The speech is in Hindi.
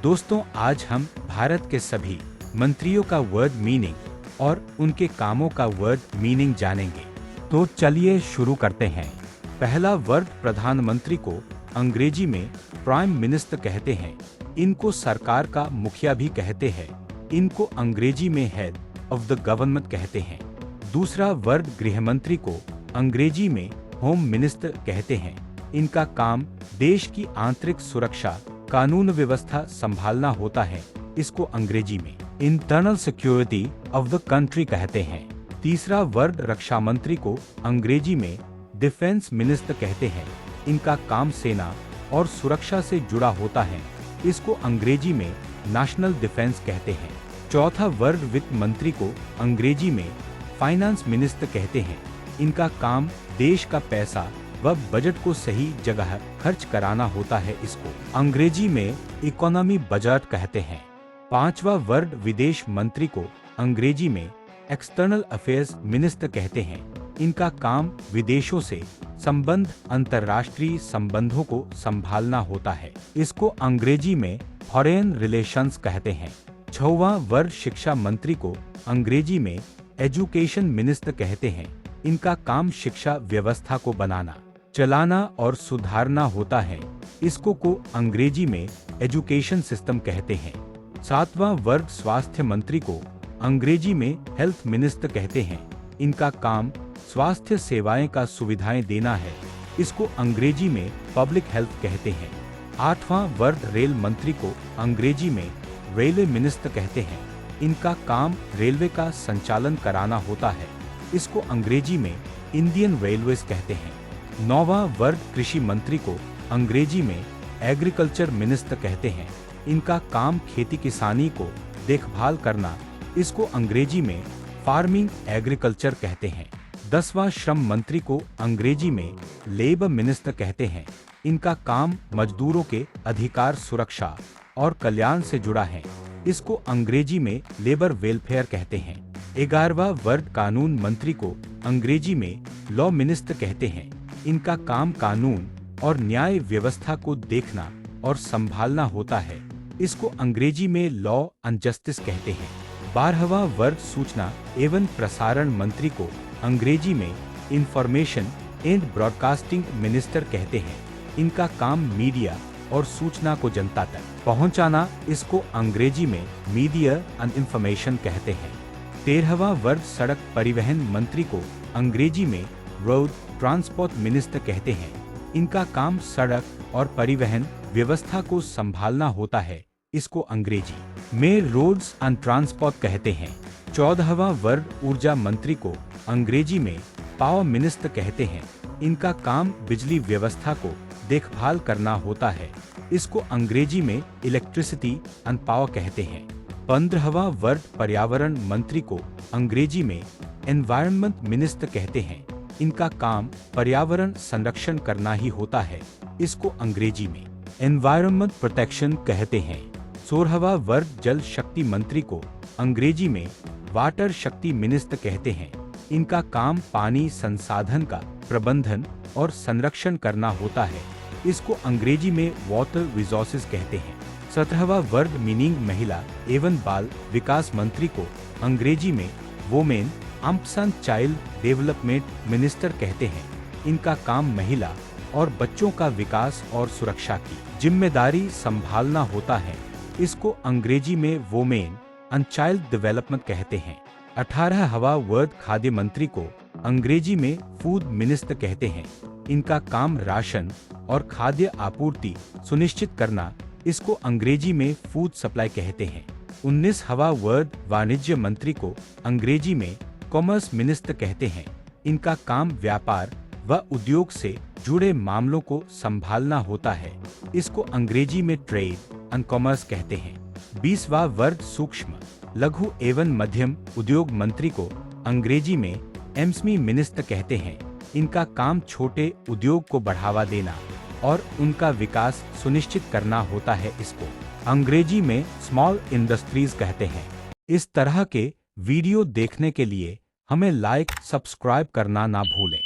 दोस्तों, आज हम भारत के सभी मंत्रियों का वर्ड मीनिंग और उनके कामों का वर्ड मीनिंग जानेंगे। तो चलिए शुरू करते हैं। पहला वर्ड प्रधानमंत्री को अंग्रेजी में प्राइम मिनिस्टर कहते हैं। इनको सरकार का मुखिया भी कहते हैं। इनको अंग्रेजी में हेड ऑफ द गवर्नमेंट कहते हैं। दूसरा वर्ड गृहमंत्री को अंग्रेजी में होम मिनिस्टर कहते हैं। इनका काम देश की आंतरिक सुरक्षा, कानून व्यवस्था संभालना होता है। इसको अंग्रेजी में internal security of the country कहते हैं। तीसरा वर्ड रक्षा मंत्री को अंग्रेजी में डिफेंस मिनिस्टर कहते हैं। इनका काम सेना और सुरक्षा से जुड़ा होता है। इसको अंग्रेजी में नेशनल डिफेंस कहते हैं। चौथा वर्ड वित्त मंत्री को अंग्रेजी में फाइनेंस मिनिस्टर कहते हैं। इनका काम देश का पैसा व बजट को सही जगह खर्च कराना होता है। इसको अंग्रेजी में इकोनॉमी बजट कहते हैं। पांचवा वर्ड विदेश मंत्री को अंग्रेजी में एक्सटर्नल अफेयर्स मिनिस्टर कहते हैं। इनका काम विदेशों से संबंध, अंतर्राष्ट्रीय संबंधों को संभालना होता है। इसको अंग्रेजी में फॉरेन रिलेशंस कहते हैं। छठवां वर्ड शिक्षा मंत्री को अंग्रेजी में एजुकेशन मिनिस्टर कहते हैं। इनका काम शिक्षा व्यवस्था को बनाना, चलाना और सुधारना होता है। इसको अंग्रेजी में एजुकेशन सिस्टम कहते हैं। सातवां वर्ग स्वास्थ्य मंत्री को अंग्रेजी में हेल्थ मिनिस्टर कहते हैं। इनका काम स्वास्थ्य सेवाएं का सुविधाएं देना है। इसको अंग्रेजी में पब्लिक हेल्थ कहते हैं। आठवां वर्ग रेल मंत्री को अंग्रेजी में रेलवे मिनिस्टर कहते हैं। इनका काम रेलवे का संचालन कराना होता है। इसको अंग्रेजी में इंडियन रेलवेज कहते हैं। नौवां वर्ग कृषि मंत्री को अंग्रेजी में एग्रीकल्चर मिनिस्टर कहते हैं। इनका काम खेती किसानी को देखभाल करना। इसको अंग्रेजी में फार्मिंग एग्रीकल्चर कहते हैं। 10वां श्रम मंत्री को अंग्रेजी में लेबर मिनिस्टर कहते हैं। इनका काम मजदूरों के अधिकार, सुरक्षा और कल्याण से जुड़ा है। इसको अंग्रेजी में लेबर वेलफेयर कहते हैं। 11वां वर्ग कानून मंत्री को अंग्रेजी में लॉ मिनिस्टर कहते हैं। इनका काम कानून और न्याय व्यवस्था को देखना और संभालना होता है। इसको अंग्रेजी में लॉ एंड जस्टिस कहते हैं। 12वां वर्ग सूचना एवं प्रसारण मंत्री को अंग्रेजी में इंफॉर्मेशन एंड ब्रॉडकास्टिंग मिनिस्टर कहते हैं। इनका काम मीडिया और सूचना को जनता तक पहुंचाना। इसको अंग्रेजी में मीडिया एंड इंफॉर्मेशन कहते हैं। 13वां वर्ग सड़क परिवहन मंत्री को अंग्रेजी में रोड ट्रांसपोर्ट मिनिस्टर कहते हैं। इनका काम सड़क और परिवहन व्यवस्था को संभालना होता है। इसको अंग्रेजी में रोड्स एंड ट्रांसपोर्ट कहते हैं। 14वां वर्ग ऊर्जा मंत्री को अंग्रेजी में पावर मिनिस्टर कहते हैं। इनका काम बिजली व्यवस्था को देखभाल करना होता है। इसको अंग्रेजी में इलेक्ट्रिसिटी एंड पावर कहते हैं। 15वां वर्ग पर्यावरण मंत्री को अंग्रेजी में एनवायरनमेंट मिनिस्टर कहते हैं। इनका काम पर्यावरण संरक्षण करना ही होता है। इसको अंग्रेजी में एनवायरनमेंट प्रोटेक्शन कहते हैं। 16वां वर्ग जल शक्ति मंत्री को अंग्रेजी में वाटर शक्ति मिनिस्टर कहते हैं। इनका काम पानी संसाधन का प्रबंधन और संरक्षण करना होता है। इसको अंग्रेजी में वाटर रिसोर्सेज कहते हैं। 17वां वर्ग मीनिंग महिला एवं बाल विकास मंत्री को अंग्रेजी में women and child development minister कहते हैं। इनका काम महिला और बच्चों का विकास और सुरक्षा की जिम्मेदारी संभालना होता है। इसको अंग्रेजी में वोमेन एंड चाइल्ड डेवलपमेंट कहते हैं। 18वां वर्ग खाद्य मंत्री को अंग्रेजी में फूड मिनिस्टर कहते हैं। इनका काम राशन और खाद्य आपूर्ति सुनिश्चित करना। इसको अंग्रेजी में फूड सप्लाई कहते हैं। 19वां वर्ग वाणिज्य मंत्री को अंग्रेजी में कॉमर्स मिनिस्टर कहते हैं। इनका काम व्यापार व उद्योग से जुड़े मामलों को संभालना होता है। इसको अंग्रेजी में ट्रेड एंड कॉमर्स कहते हैं। 20वां वर्ग सूक्ष्म, लघु एवं मध्यम उद्योग मंत्री को अंग्रेजी में एमएसएमई मिनिस्टर कहते हैं। इनका काम छोटे उद्योग को बढ़ावा देना और उनका विकास सुनिश्चित करना होता है। इसको अंग्रेजी में स्मॉल इंडस्ट्रीज कहते हैं। इस तरह के वीडियो देखने के लिए हमें लाइक, सब्सक्राइब करना ना भूलें।